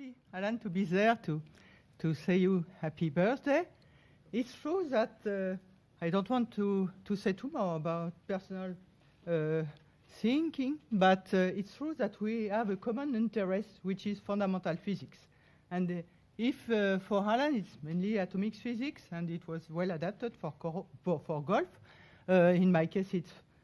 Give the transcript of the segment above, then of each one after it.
happy, Alan, to be there to say you happy birthday. It's true that I don't want to say too more about personal thinking, but it's true that we have a common interest, which is fundamental physics. And if for Alan it's mainly atomic physics, and it was well adapted for golf. In my case,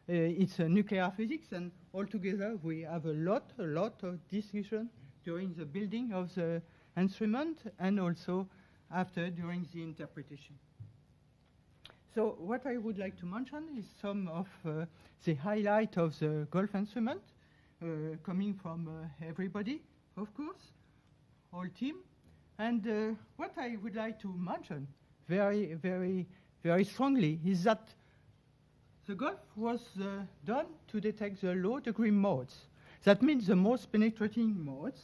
it's nuclear physics, and altogether we have a lot of discussion during the building of the instrument and also after during the interpretation. So what I would like to mention is some of the highlight of the golf instrument coming from everybody, of course, whole team. And what I would like to mention very strongly is that the golf was done to detect the low degree modes. That means the most penetrating modes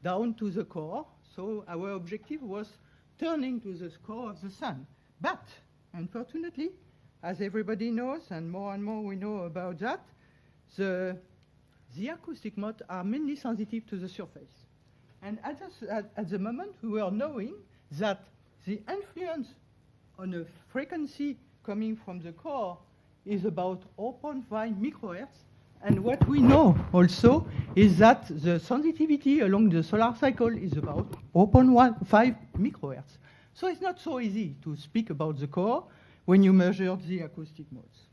down to the core. So our objective was turning to the core of the sun. But unfortunately, as everybody knows, and more we know about that, the acoustic modes are mainly sensitive to the surface. And at the moment, we were knowing that the influence on a frequency coming from the core is about 0.5 microhertz. And what we know also is that the sensitivity along the solar cycle is about 0.15 microhertz. So it's not so easy to speak about the core when you measure the acoustic modes.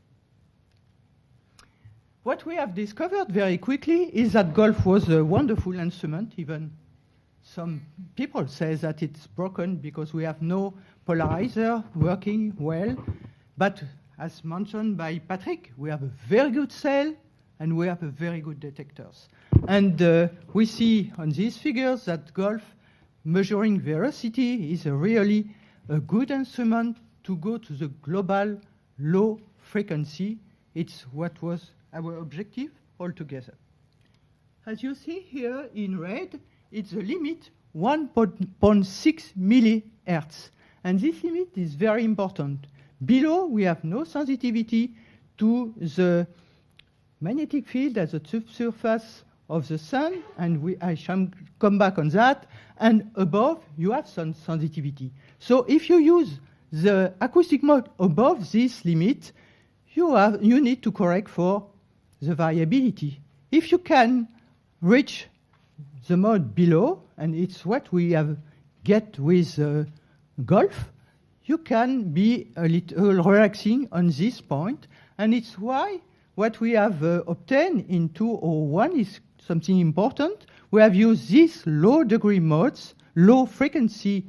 What we have discovered very quickly is that golf was a wonderful instrument. Even some people say that it's broken because we have no polarizer working well. But as mentioned by Patrick, we have a very good cell and we have a very good detectors. And we see on these figures that golf measuring velocity is really a good instrument to go to the global low frequency. It's what was our objective altogether. As you see here in red, it's the limit 1.6 millihertz. And this limit is very important. Below, we have no sensitivity to the magnetic field at the subsurface of the sun, and I shall come back on that. And above, you have some sensitivity. So if you use the acoustic mode above this limit, you need to correct for the variability. If you can reach the mode below, and it's what we have get with golf, you can be a little relaxing on this point, and it's why what we have obtained in 201 is something important. We have used these low degree modes, low frequency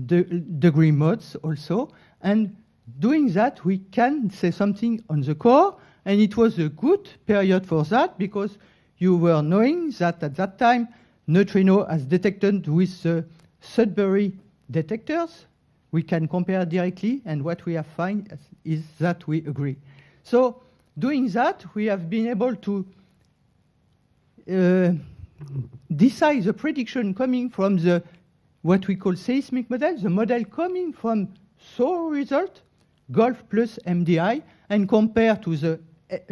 degree modes also, and doing that we can say something on the core, and it was a good period for that because you were knowing that at that time neutrino as detected with the Sudbury detectors. We can compare directly, and what we have found is that we agree. So doing that, we have been able to decide the prediction coming from the what we call seismic model, the model coming from solar result, golf plus MDI, and compare to the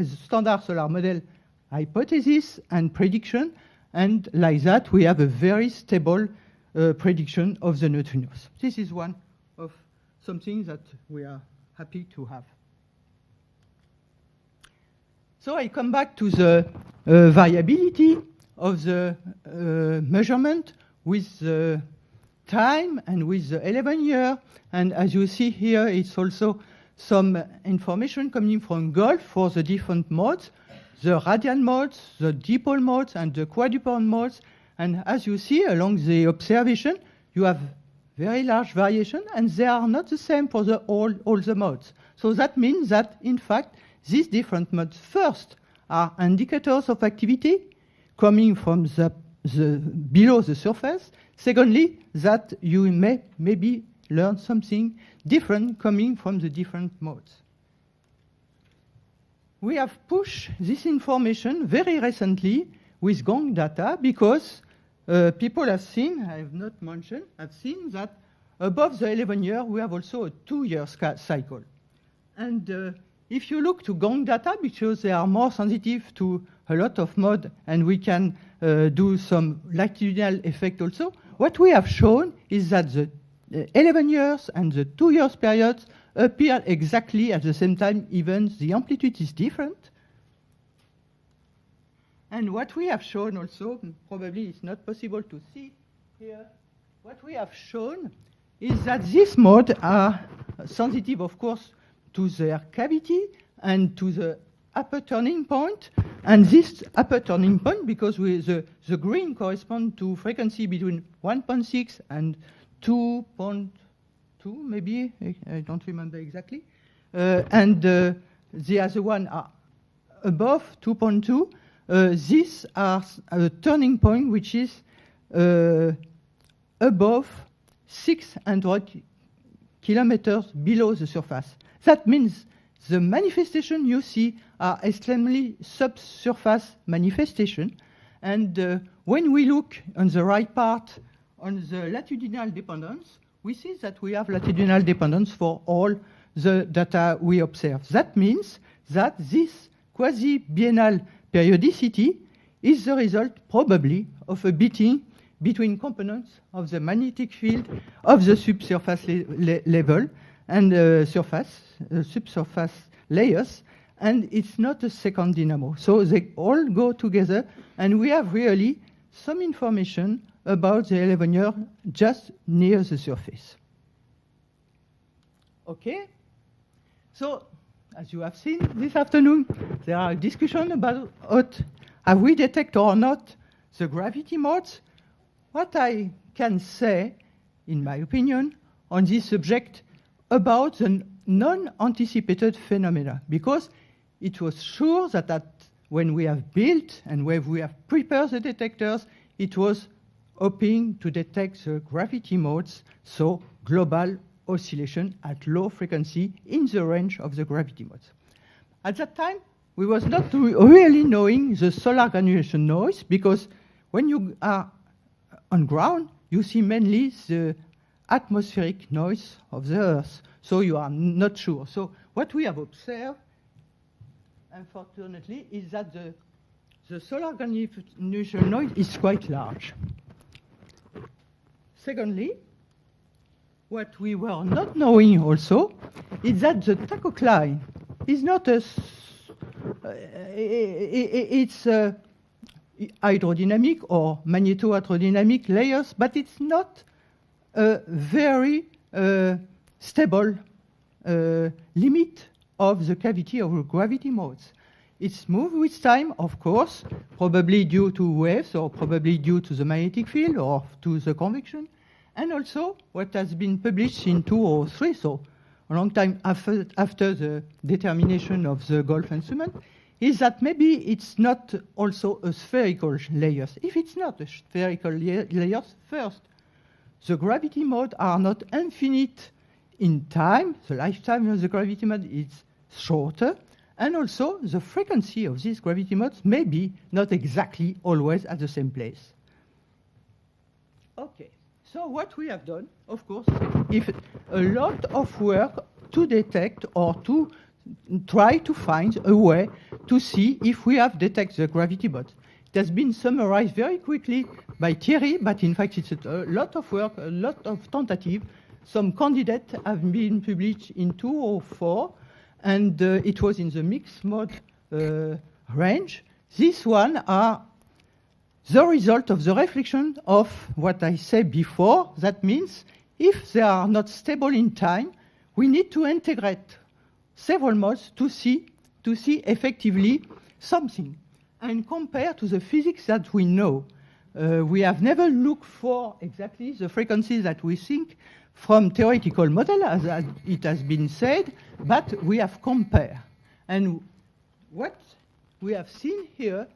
standard solar model hypothesis and prediction, and like that we have a very stable prediction of the neutrinos. This is one of something that we are happy to have. So I come back to the variability of the measurement with the time and with the 11 year. And as you see here, it's also some information coming from golf for the different modes, the radial modes, the dipole modes, and the quadrupole modes. And as you see along the observation, you have very large variation, and they are not the same for all the modes. So that means that, in fact, these different modes first are indicators of activity coming from the below the surface. Secondly, that you may maybe learn something different coming from the different modes. We have pushed this information very recently with gong data because people have seen, I have not mentioned, have seen that above the 11 year, we have also a 2-year cycle. And if you look to gong data, because they are more sensitive to a lot of mode, and we can do some latitudinal effect also. What we have shown is that the 11 years and the 2 years periods appear exactly at the same time, even the amplitude is different. And what we have shown also, probably it's not possible to see here, what we have shown is that these modes are sensitive, of course, to their cavity and to the upper turning point. And this upper turning point, because the green corresponds to frequency between 1.6 and 2.2, maybe, I don't remember exactly. And the other one are above 2.2. These are a turning point which is above 600 kilometers below the surface. That means the manifestation you see are extremely subsurface manifestation. And when we look on the right part on the latitudinal dependence, we see that we have latitudinal dependence for all the data we observe. That means that this quasi-biennal periodicity is the result, probably, of a beating between components of the magnetic field of the subsurface level and subsurface layers, and it's not a second dynamo. So they all go together, and we have really some information about the 11 years just near the surface. Okay? So, as you have seen this afternoon, there are discussions about have we detected or not the gravity modes. What I can say, in my opinion, on this subject about the non-anticipated phenomena, because it was sure that when we have built and when we have prepared the detectors, it was hoping to detect the gravity modes, so global oscillation at low frequency in the range of the gravity modes. At that time, we was not really knowing the solar granulation noise, because when you are on ground, you see mainly the atmospheric noise of the Earth, so you are not sure. So what we have observed, unfortunately, is that the solar granulation noise is quite large. Secondly, what we were not knowing also is that the tachocline is not it's hydrodynamic or magneto-hydrodynamic layers, but it's not a very stable limit of the cavity of the gravity modes. It's moved with time, of course, probably due to waves or probably due to the magnetic field or to the convection. And also what has been published in 2003, so a long time after the determination of the Gulf instrument, is that maybe it's not also a spherical layers. If it's not a spherical layers, first, the gravity modes are not infinite in time. The lifetime of the gravity mode is shorter. And also, the frequency of these gravity modes may be not exactly always at the same place. Okay, so what we have done, of course, is a lot of work to detect or to try to find a way to see if we have detected the gravity mode. It has been summarized very quickly by Thierry, but in fact it's a lot of work, a lot of tentative. Some candidates have been published in 2004, and it was in the mixed mode range. These one are the result of the reflection of what I said before. That means if they are not stable in time, we need to integrate several modes to see effectively something and compare to the physics that we know. We have never looked for exactly the frequencies that we think from theoretical model, as it has been said, but we have compared. And what we have seen here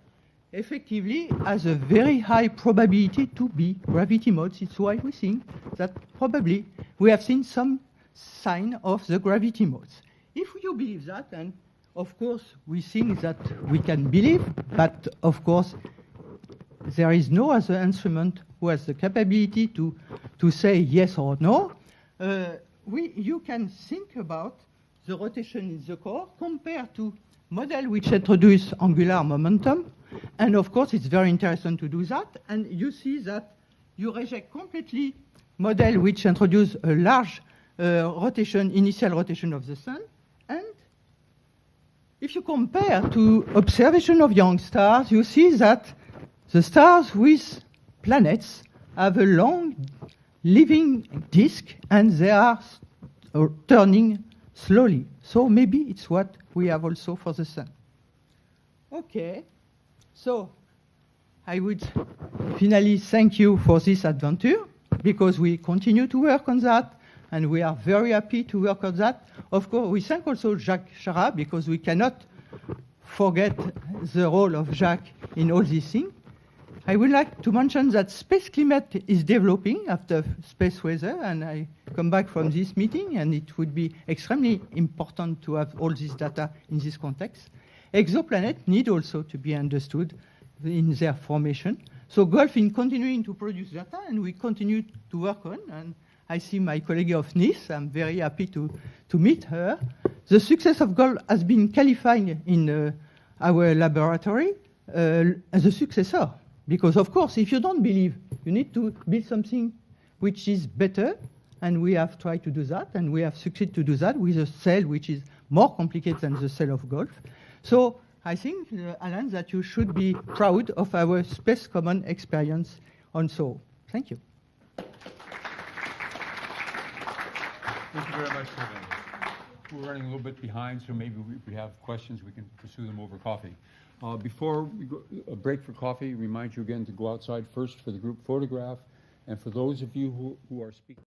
effectively has a very high probability to be gravity modes. It's why we think that probably we have seen some sign of the gravity modes. If you believe that, and of course we think that we can believe, but of course there is no other instrument who has the capability to say yes or no, you can think about the rotation in the core compared to model which introduce angular momentum, And of course, it's very interesting to do that. And you see that you reject completely model which introduce a large initial rotation of the sun. And if you compare to observation of young stars, you see that the stars with planets have a long living disk, and they are turning slowly. So maybe it's what we have also for the sun. Okay, so I would finally thank you for this adventure, because we continue to work on that, and we are very happy to work on that. Of course, we thank also Jacques Chara, because we cannot forget the role of Jacques in all these things. I would like to mention that space climate is developing after space weather, and I come back from this meeting, and it would be extremely important to have all this data in this context. Exoplanets need also to be understood in their formation. So Gulf is continuing to produce data, and we continue to work on, and I see my colleague of Nice. I'm very happy to meet her. The success of Gulf has been qualified in our laboratory as a successor. Because, of course, if you don't believe, you need to build something which is better, and we have tried to do that, and we have succeeded to do that with a cell which is more complicated than the cell of Gulf. So I think, Alan, that you should be proud of our Space Common experience on SOHO. Thank you. Thank you very much, Sylvaine. We're running a little bit behind, so maybe we have questions. We can pursue them over coffee. Before we go a break for coffee, remind you again to go outside first for the group photograph. And for those of you who are speaking.